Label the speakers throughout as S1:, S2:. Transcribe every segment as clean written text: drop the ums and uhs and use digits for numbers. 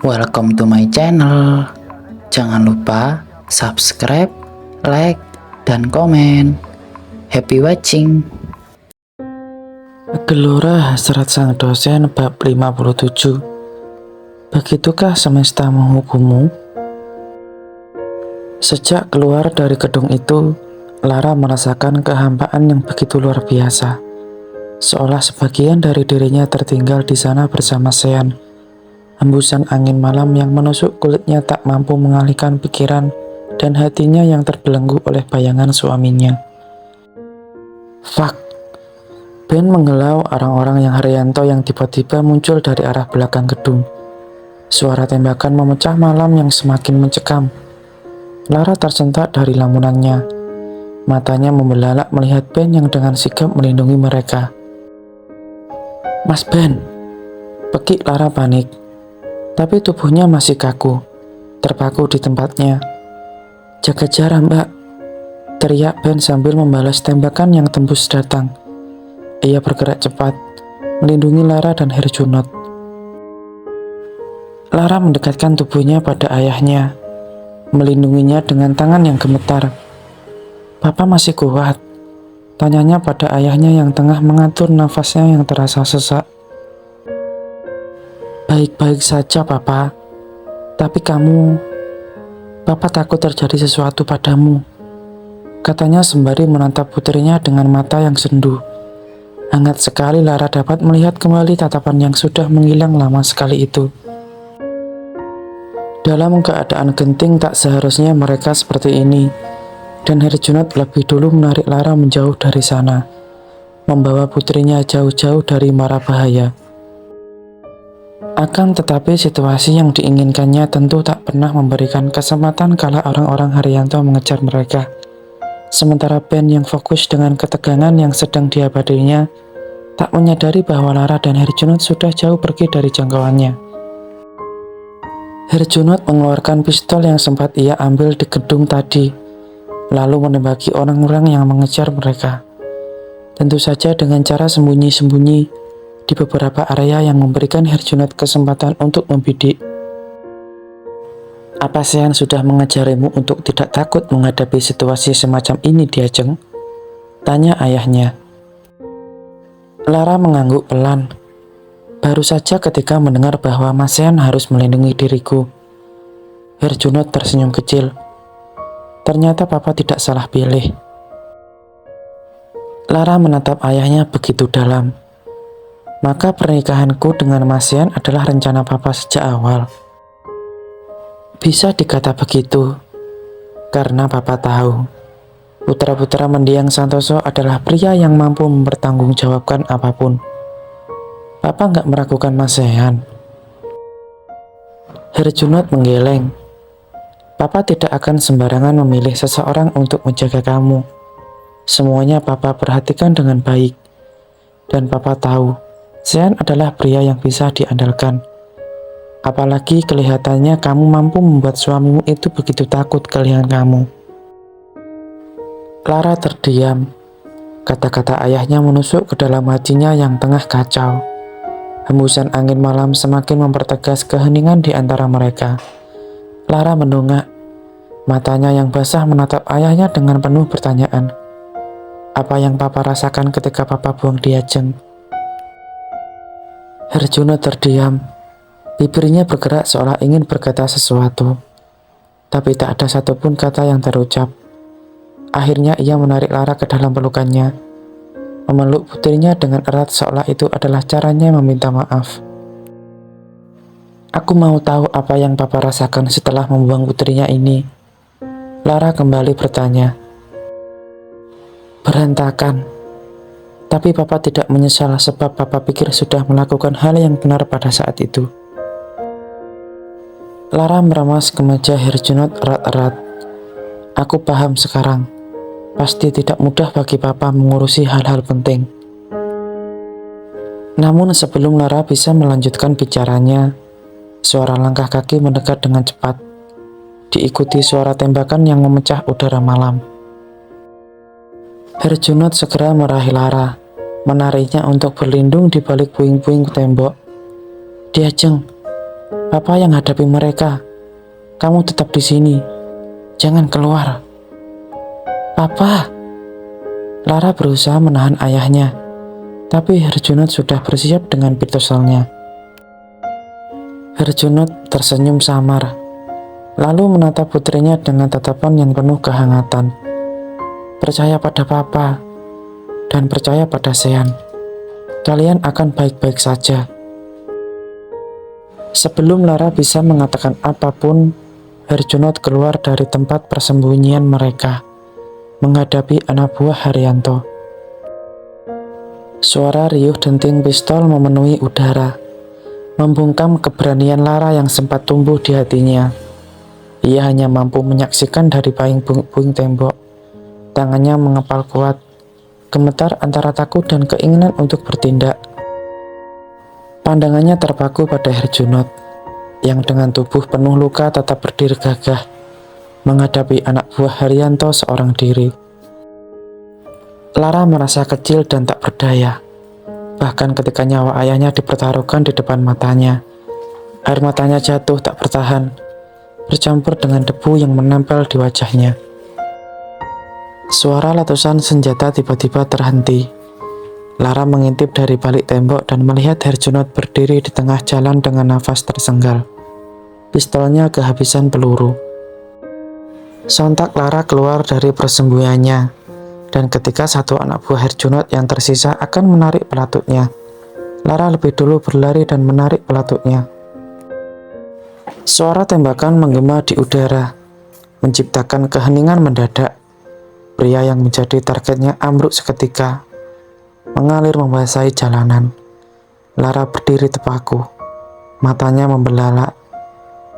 S1: Welcome to my channel. Jangan lupa subscribe, like, dan komen. Happy watching.
S2: Gelora Hasrat Sang Dosen bab 57. Begitukah semesta menghukummu? Sejak keluar dari gedung itu, Lara merasakan kehampaan yang begitu luar biasa. Seolah sebagian dari dirinya tertinggal di sana bersama Sean. Hembusan angin malam yang menusuk kulitnya tak mampu mengalihkan pikiran dan hatinya yang terbelenggu oleh bayangan suaminya. Fuck. Ben menghalau orang-orang yang Haryanto yang tiba-tiba muncul dari arah belakang gedung. Suara tembakan memecah malam yang semakin mencekam. Lara tersentak dari lamunannya. Matanya membelalak melihat Ben yang dengan sigap melindungi mereka. "Mas Ben!" Pekik Lara panik. Tapi tubuhnya masih kaku, terpaku di tempatnya. "Jaga jarak, Mbak!" teriak Ben sambil membalas tembakan yang tembus datang. Ia bergerak cepat, melindungi Lara dan Herjunot. Lara mendekatkan tubuhnya pada ayahnya, melindunginya dengan tangan yang gemetar. "Papa masih kuat?" tanyanya pada ayahnya yang tengah mengatur nafasnya yang terasa sesak. "Baik-baik saja, Papa. Tapi Papa takut terjadi sesuatu padamu," katanya sembari menatap putrinya dengan mata yang sendu. Hangat sekali Lara dapat melihat kembali tatapan yang sudah menghilang lama sekali itu. Dalam keadaan genting tak seharusnya mereka seperti ini, dan Herjunot lebih dulu menarik Lara menjauh dari sana, membawa putrinya jauh-jauh dari mara bahaya. Akan tetapi situasi yang diinginkannya tentu tak pernah memberikan kesempatan kala orang-orang Haryanto mengejar mereka. Sementara Ben yang fokus dengan ketegangan yang sedang diabadinya, tak menyadari bahwa Lara dan Herjunot sudah jauh pergi dari jangkauannya. Herjunot mengeluarkan pistol yang sempat ia ambil di gedung tadi, lalu menembaki orang-orang yang mengejar mereka. Tentu saja dengan cara sembunyi-sembunyi di beberapa area yang memberikan Herjunot kesempatan untuk membidik. "Apa Sean sudah mengajarimu untuk tidak takut menghadapi situasi semacam ini, Diajeng?" tanya ayahnya. Lara mengangguk pelan. "Baru saja ketika mendengar bahwa Mas Sean harus melindungi diriku." Herjunot tersenyum kecil. "Ternyata Papa tidak salah pilih." Lara menatap ayahnya begitu dalam. "Maka pernikahanku dengan Mas Sean adalah rencana Papa sejak awal." Bisa dikata begitu, karena Papa tahu putra-putra mendiang Santoso adalah pria yang mampu mempertanggungjawabkan apapun. "Papa nggak meragukan Mas Sean?" Herjunot menggeleng. "Papa tidak akan sembarangan memilih seseorang untuk menjaga kamu. Semuanya Papa perhatikan dengan baik. Dan Papa tahu Sean adalah pria yang bisa diandalkan. Apalagi kelihatannya kamu mampu membuat suamimu itu begitu takut kehilangan kamu." Lara terdiam. Kata-kata ayahnya menusuk ke dalam hatinya yang tengah kacau. Hembusan angin malam semakin mempertegas keheningan di antara mereka. Lara mendongak. Matanya yang basah menatap ayahnya dengan penuh pertanyaan. Apa yang Papa rasakan ketika Papa buang Diajeng? Herjunot terdiam. Bibirnya bergerak seolah ingin berkata sesuatu, tapi tak ada satupun kata yang terucap. Akhirnya ia menarik Lara ke dalam pelukannya, memeluk putrinya dengan erat seolah itu adalah caranya meminta maaf. "Aku mau tahu apa yang Papa rasakan setelah membuang putrinya ini." Lara kembali bertanya. "Berantakan. Tapi Papa tidak menyesal sebab Papa pikir sudah melakukan hal yang benar pada saat itu." Lara meramas kemeja Herjunot erat-erat. "Aku paham sekarang. Pasti tidak mudah bagi Papa mengurusi hal-hal penting." Namun sebelum Lara bisa melanjutkan bicaranya, suara langkah kaki mendekat dengan cepat, diikuti suara tembakan yang memecah udara malam. Herjunot segera meraih Lara, menariknya untuk berlindung di balik puing-puing tembok. "Diajeng, Papa yang hadapi mereka. Kamu tetap di sini. Jangan keluar. Papa. Lara berusaha menahan ayahnya, tapi Herjunot sudah bersiap dengan pistolnya. Herjunot tersenyum samar, lalu menatap putrinya dengan tatapan yang penuh kehangatan. Percaya pada Papa, dan percaya pada Sean. Kalian akan baik-baik saja. Sebelum Lara bisa mengatakan apapun, Herjunot keluar dari tempat persembunyian mereka, menghadapi anak buah Haryanto. Suara riuh denting pistol memenuhi udara, membungkam keberanian Lara yang sempat tumbuh di hatinya. Ia hanya mampu menyaksikan dari puing tembok. Tangannya mengepal kuat, gemetar antara takut dan keinginan untuk bertindak. Pandangannya terpaku pada Herjunot, yang dengan tubuh penuh luka tetap berdiri gagah, menghadapi anak buah Haryanto seorang diri. Lara merasa kecil dan tak berdaya. Bahkan ketika nyawa ayahnya dipertaruhkan di depan matanya, air matanya jatuh tak bertahan, bercampur dengan debu yang menempel di wajahnya. Suara letusan senjata tiba-tiba terhenti. Lara mengintip dari balik tembok dan melihat Herjunot berdiri di tengah jalan dengan nafas tersenggal. Pistolnya kehabisan peluru. Sontak Lara keluar dari persembunyiannya, dan ketika satu anak buah Herjunot yang tersisa akan menarik pelatutnya, Lara lebih dulu berlari dan menarik pelatutnya. Suara tembakan menggema di udara, menciptakan keheningan mendadak. Pria yang menjadi targetnya ambruk seketika, mengalir membasahi jalanan. Lara berdiri terpaku, matanya membelalak.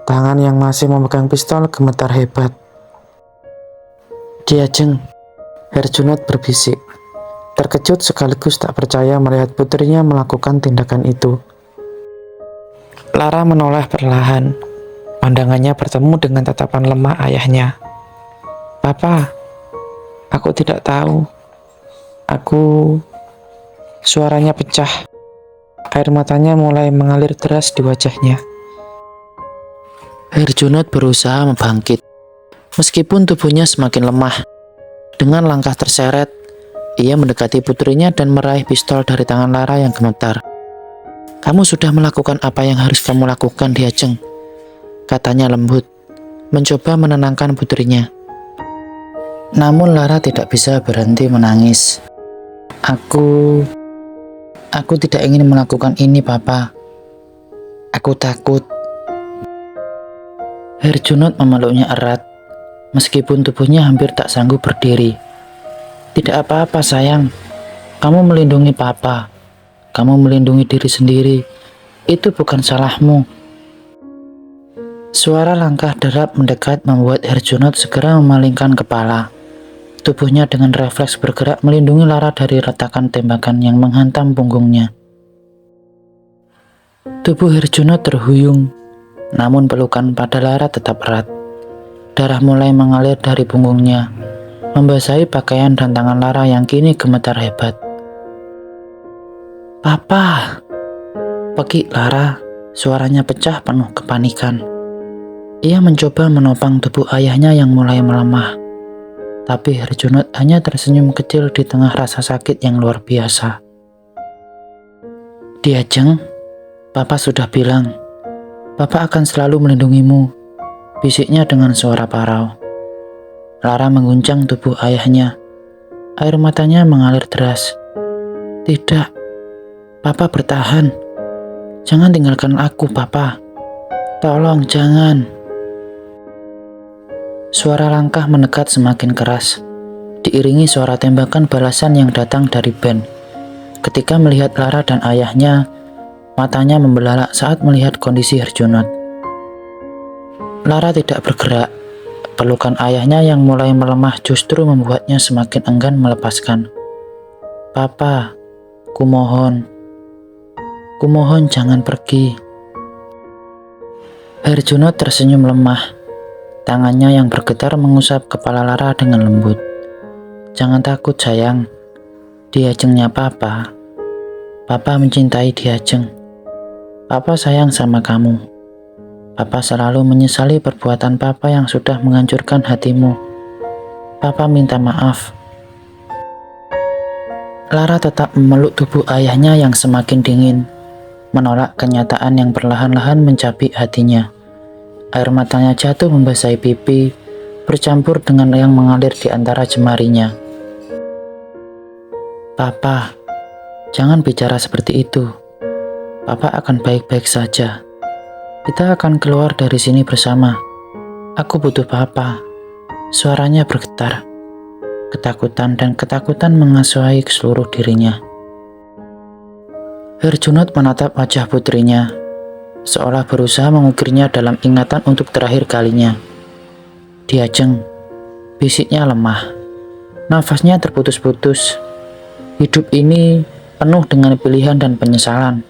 S2: Tangan yang masih memegang pistol gemetar hebat. "Diajeng," Herjunot berbisik, terkejut sekaligus tak percaya melihat putrinya melakukan tindakan itu. Lara menoleh perlahan. Pandangannya bertemu dengan tatapan lemah ayahnya. "Papa, aku tidak tahu. Suaranya pecah. Air matanya mulai mengalir deras di wajahnya.
S1: Herjunot berusaha membangkit, meskipun tubuhnya semakin lemah. Dengan langkah terseret, ia mendekati putrinya dan meraih pistol dari tangan Lara yang gemetar. "Kamu sudah melakukan apa yang harus kamu lakukan, Diajeng," katanya lembut, mencoba menenangkan putrinya. Namun Lara tidak bisa berhenti menangis. Aku tidak ingin melakukan ini, Papa. Aku takut." Herjunot memeluknya erat, meskipun tubuhnya hampir tak sanggup berdiri. "Tidak apa-apa, sayang. Kamu melindungi Papa. Kamu melindungi diri sendiri. Itu bukan salahmu." Suara langkah derap mendekat membuat Herjunot segera memalingkan kepala. Tubuhnya dengan refleks bergerak melindungi Lara dari retakan tembakan yang menghantam punggungnya. Tubuh Herjunot terhuyung, namun pelukan pada Lara tetap erat. Darah mulai mengalir dari punggungnya, membasahi pakaian dan tangan Lara yang kini gemetar hebat. "Papa!" Pekik Lara, suaranya pecah penuh kepanikan. Ia mencoba menopang tubuh ayahnya yang mulai melemah. Tapi Herjunot hanya tersenyum kecil di tengah rasa sakit yang luar biasa. "Diajeng, Papa sudah bilang, Papa akan selalu melindungimu," bisiknya dengan suara parau. Lara mengguncang tubuh ayahnya. Air matanya mengalir deras. "Tidak, Papa bertahan. Jangan tinggalkan aku, Papa. Tolong, jangan." Suara langkah mendekat semakin keras, diiringi suara tembakan balasan yang datang dari Ben. Ketika melihat Lara dan ayahnya, matanya membelalak saat melihat kondisi Herjunot. Lara tidak bergerak. Pelukan ayahnya yang mulai melemah justru membuatnya semakin enggan melepaskan. "Papa, kumohon jangan pergi." Herjunot tersenyum lemah. Tangannya yang bergetar mengusap kepala Lara dengan lembut. "Jangan takut, sayang. Diajengnya Papa. Papa mencintai Diajeng. Papa sayang sama kamu. Papa selalu menyesali perbuatan Papa yang sudah menghancurkan hatimu. Papa minta maaf. Lara tetap memeluk tubuh ayahnya yang semakin dingin, menolak kenyataan yang perlahan-lahan mencapik hatinya. Air matanya jatuh membasahi pipi, bercampur dengan yang mengalir di antara jemarinya. Papa, jangan bicara seperti itu. Papa akan baik-baik saja. Kita akan keluar dari sini bersama. Aku butuh Papa. Suaranya bergetar. Ketakutan mengasuhi seluruh dirinya. Herjunot menatap wajah putrinya, seolah berusaha mengukirnya dalam ingatan untuk terakhir kalinya. Diajeng, bisiknya lemah. Nafasnya terputus-putus. Hidup ini penuh dengan pilihan dan penyesalan.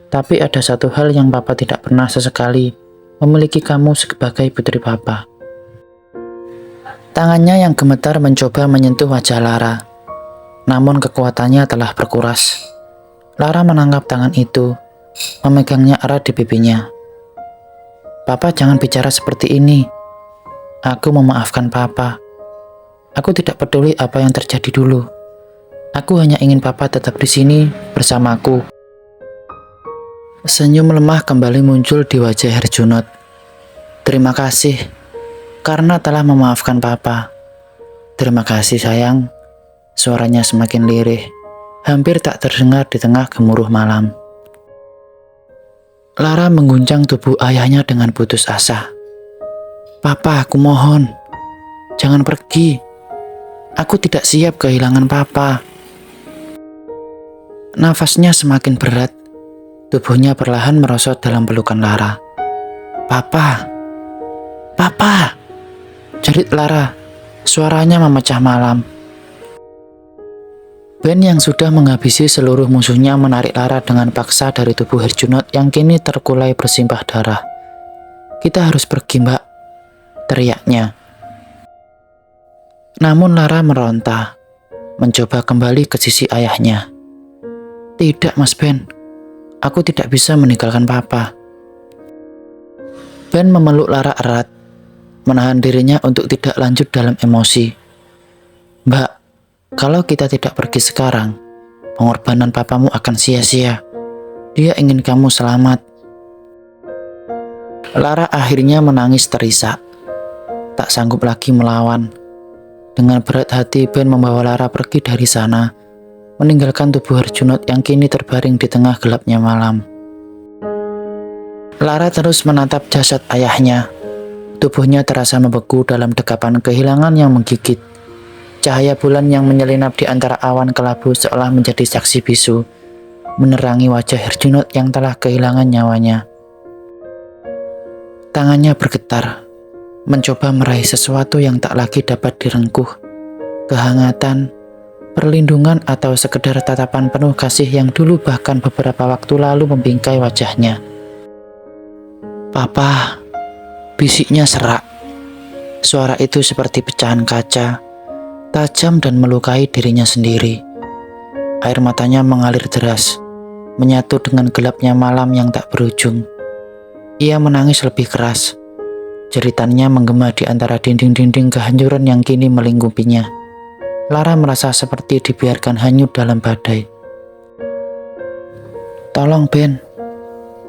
S1: Tapi ada satu hal yang Papa tidak pernah sesekali, memiliki kamu sebagai putri Papa. Tangannya yang gemetar mencoba menyentuh wajah Lara, namun kekuatannya telah berkuras. Lara menangkap tangan itu, memegangnya erat di pipinya. Papa, jangan bicara seperti ini. Aku memaafkan Papa. Aku tidak peduli apa yang terjadi dulu. Aku hanya ingin Papa tetap di sini bersamaku. Senyum lemah kembali muncul di wajah Herjunot. Terima kasih karena telah memaafkan Papa. Terima kasih sayang. Suaranya semakin lirih, hampir tak terdengar di tengah gemuruh malam. Lara mengguncang tubuh ayahnya dengan putus asa. Papa, aku mohon, jangan pergi. Aku tidak siap kehilangan Papa. Nafasnya semakin berat. Tubuhnya perlahan merosot dalam pelukan Lara. Papa, Papa, jerit Lara. Suaranya memecah malam. Ben yang sudah menghabisi seluruh musuhnya menarik Lara dengan paksa dari tubuh Herjunot yang kini terkulai bersimpah darah. Kita harus pergi, Mbak, teriaknya. Namun Lara meronta, mencoba kembali ke sisi ayahnya. Tidak, Mas Ben. Aku tidak bisa meninggalkan Papa. Ben memeluk Lara erat, menahan dirinya untuk tidak lanjut dalam emosi. Mbak, kalau kita tidak pergi sekarang, pengorbanan papamu akan sia-sia. Dia ingin kamu selamat. Lara akhirnya menangis terisak, tak sanggup lagi melawan. Dengan berat hati Ben membawa Lara pergi dari sana, meninggalkan tubuh Herjunot yang kini terbaring di tengah gelapnya malam. Lara terus menatap jasad ayahnya. Tubuhnya terasa membeku dalam dekapan kehilangan yang menggigit. Cahaya bulan yang menyelinap di antara awan kelabu seolah menjadi saksi bisu, menerangi wajah Herjunot yang telah kehilangan nyawanya. Tangannya bergetar, mencoba meraih sesuatu yang tak lagi dapat direngkuh. Kehangatan, perlindungan atau sekedar tatapan penuh kasih yang dulu bahkan beberapa waktu lalu membingkai wajahnya. Papa, bisiknya serak. Suara itu seperti pecahan kaca, tajam dan melukai dirinya sendiri. Air matanya mengalir deras, menyatu dengan gelapnya malam yang tak berujung. Ia menangis lebih keras. Jeritannya menggema di antara dinding-dinding kehancuran yang kini melingkupinya. Lara merasa seperti dibiarkan hanyut dalam badai. Tolong Ben,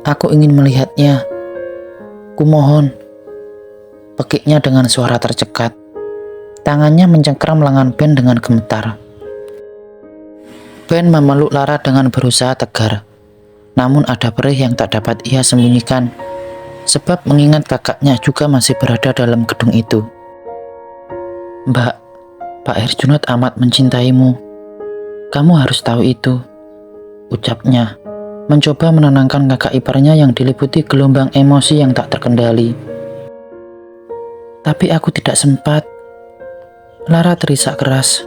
S1: aku ingin melihatnya. Kumohon. Pekiknya dengan suara tercekat. Tangannya mencengkram lengan Ben dengan gemetar. Ben memeluk Lara dengan berusaha tegar. Namun ada perih yang tak dapat ia sembunyikan. Sebab mengingat kakaknya juga masih berada dalam gedung itu. Mbak, Pak Herjunot amat mencintaimu. Kamu harus tahu itu, ucapnya, mencoba menenangkan kakak iparnya yang diliputi gelombang emosi yang tak terkendali. Tapi aku tidak sempat. Lara terisak keras.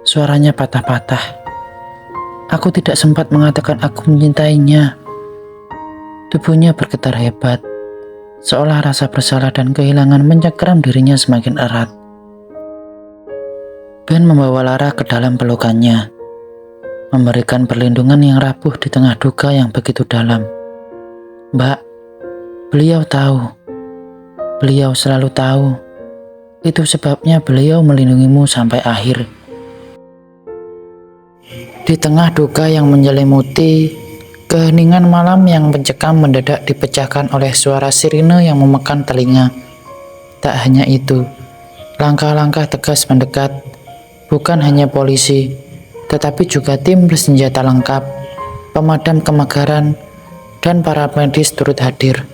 S1: Suaranya patah-patah. Aku tidak sempat mengatakan aku mencintainya. Tubuhnya bergetar hebat, seolah rasa bersalah dan kehilangan mencengkeram dirinya semakin erat. Ben membawa Lara ke dalam pelukannya, memberikan perlindungan yang rapuh di tengah duka yang begitu dalam. Mbak, Beliau tahu, beliau selalu tahu. Itu sebabnya beliau melindungimu sampai akhir. Di tengah duka yang menyelimuti, keheningan malam yang mencekam mendadak dipecahkan oleh suara sirine yang memekan telinga. Tak hanya itu, langkah-langkah tegas mendekat. Bukan hanya polisi, tetapi juga tim bersenjata lengkap, pemadam kebakaran, dan para medis turut hadir.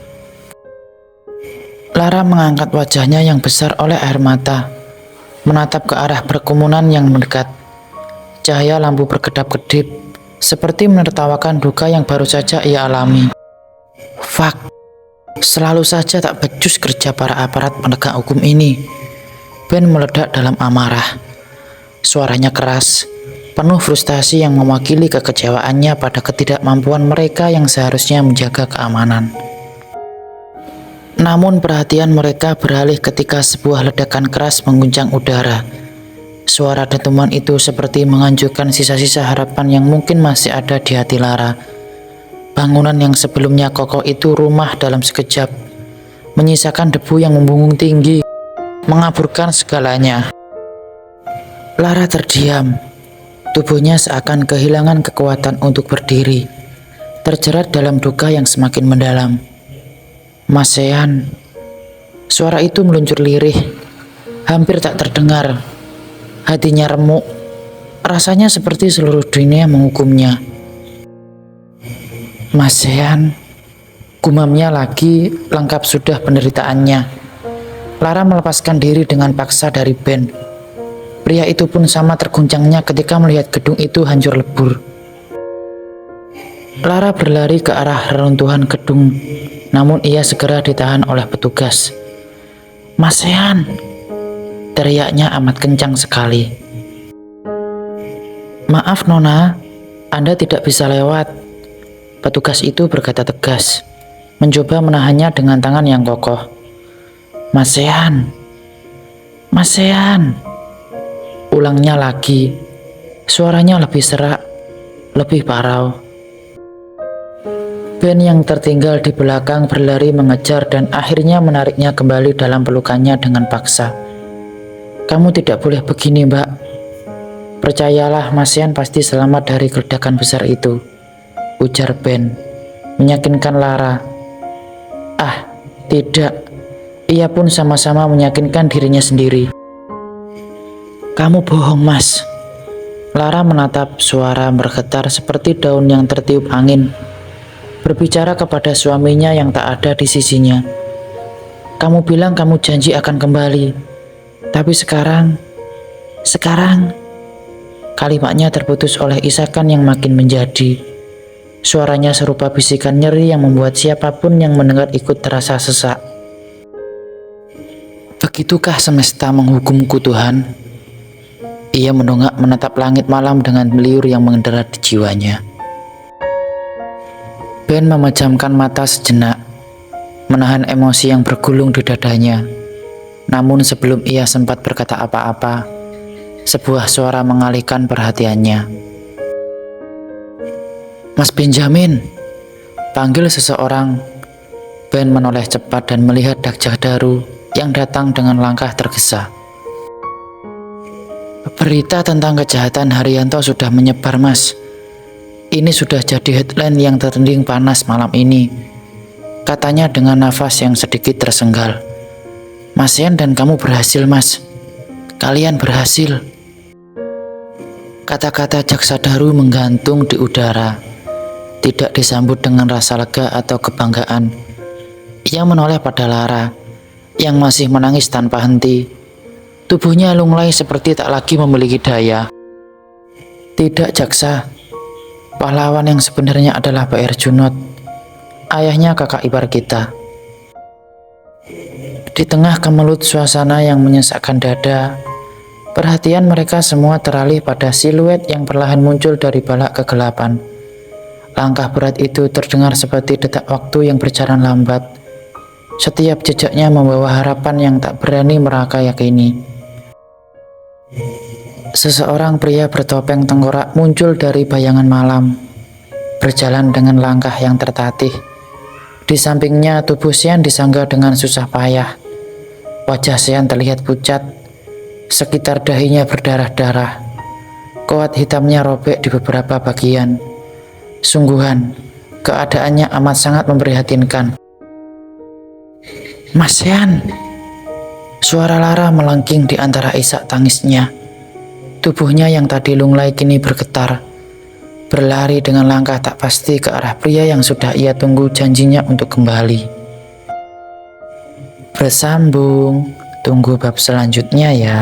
S1: Lara mengangkat wajahnya yang besar oleh air mata, menatap ke arah perkebunan yang mendekat. Cahaya lampu berkedap-kedip, seperti menertawakan duka yang baru saja ia alami. Fuck, selalu saja tak becus kerja para aparat penegak hukum ini. Ben meledak dalam amarah. Suaranya keras, penuh frustasi yang mewakili kekecewaannya pada ketidakmampuan mereka yang seharusnya menjaga keamanan. Namun perhatian mereka beralih ketika sebuah ledakan keras mengguncang udara. Suara dentuman itu seperti menghancurkan sisa-sisa harapan yang mungkin masih ada di hati Lara. Bangunan yang sebelumnya kokoh itu rumah dalam sekejap, menyisakan debu yang membumbung tinggi, mengaburkan segalanya. Lara terdiam, tubuhnya seakan kehilangan kekuatan untuk berdiri, terjerat dalam duka yang semakin mendalam. Mas Sean, suara itu meluncur lirih, hampir tak terdengar. Hatinya remuk, rasanya seperti seluruh dunia menghukumnya. Mas Sean, gumamnya lagi, lengkap sudah penderitaannya. Lara melepaskan diri dengan paksa dari Ben. Pria itu pun sama terguncangnya ketika melihat gedung itu hancur lebur. Lara berlari ke arah reruntuhan gedung, namun ia segera ditahan oleh petugas. Mas Sean, teriaknya amat kencang sekali. Maaf Nona, Anda tidak bisa lewat. Petugas itu berkata tegas, mencoba menahannya dengan tangan yang kokoh. Mas Sean, Mas Sean, ulangnya lagi. Suaranya lebih serak, lebih parau. Ben yang tertinggal di belakang berlari mengejar dan akhirnya menariknya kembali dalam pelukannya dengan paksa. Kamu tidak boleh begini, Mbak. Percayalah, Mas Sean pasti selamat dari ledakan besar itu, ujar Ben, meyakinkan Lara. Ah, tidak. Ia pun sama-sama meyakinkan dirinya sendiri. Kamu bohong, Mas. Lara menatap suara bergetar seperti daun yang tertiup angin, berbicara kepada suaminya yang tak ada di sisinya. Kamu bilang kamu janji akan kembali, tapi sekarang, kalimatnya terputus oleh isakan yang makin menjadi. Suaranya serupa bisikan nyeri yang membuat siapapun yang mendengar ikut terasa sesak. Begitukah semesta menghukumku, Tuhan? Ia mendongak menatap langit malam dengan meliur yang mengendera di jiwanya. Ben memejamkan mata sejenak, menahan emosi yang bergulung di dadanya. Namun sebelum ia sempat berkata apa-apa, sebuah suara mengalihkan perhatiannya. Mas Benjamin, panggil seseorang. Ben menoleh cepat dan melihat Dakjadaru yang datang dengan langkah tergesa. Berita tentang kejahatan Haryanto sudah menyebar, Mas. Ini sudah jadi headline yang tertanding panas malam ini, katanya dengan nafas yang sedikit tersenggal. Mas Sean dan kamu berhasil, Mas. Kalian berhasil. Kata-kata Dakjadaru menggantung di udara, tidak disambut dengan rasa lega atau kebanggaan. Ia menoleh pada Lara, yang masih menangis tanpa henti. Tubuhnya lunglai seperti tak lagi memiliki daya. Tidak, Jaksa. Pahlawan yang sebenarnya adalah Pak Junot, ayahnya kakak ipar kita. Di tengah kemelut suasana yang menyesakkan dada, perhatian mereka semua teralih pada siluet yang perlahan muncul dari balak kegelapan. Langkah berat itu terdengar seperti detak waktu yang berjalan lambat. Setiap jejaknya membawa harapan yang tak berani mereka yakini. Seseorang pria bertopeng tengkorak muncul dari bayangan malam, berjalan dengan langkah yang tertatih. Di sampingnya, tubuh Sean disangga dengan susah payah. Wajah Sean terlihat pucat, sekitar dahinya berdarah-darah. Kawat hitamnya robek di beberapa bagian. Sungguhan, keadaannya amat sangat memprihatinkan. "Mas Sean!" Suara Lara melengking di antara isak tangisnya. Tubuhnya yang tadi lunglai kini bergetar, berlari dengan langkah tak pasti ke arah pria yang sudah ia tunggu janjinya untuk kembali. Bersambung, tunggu bab selanjutnya ya.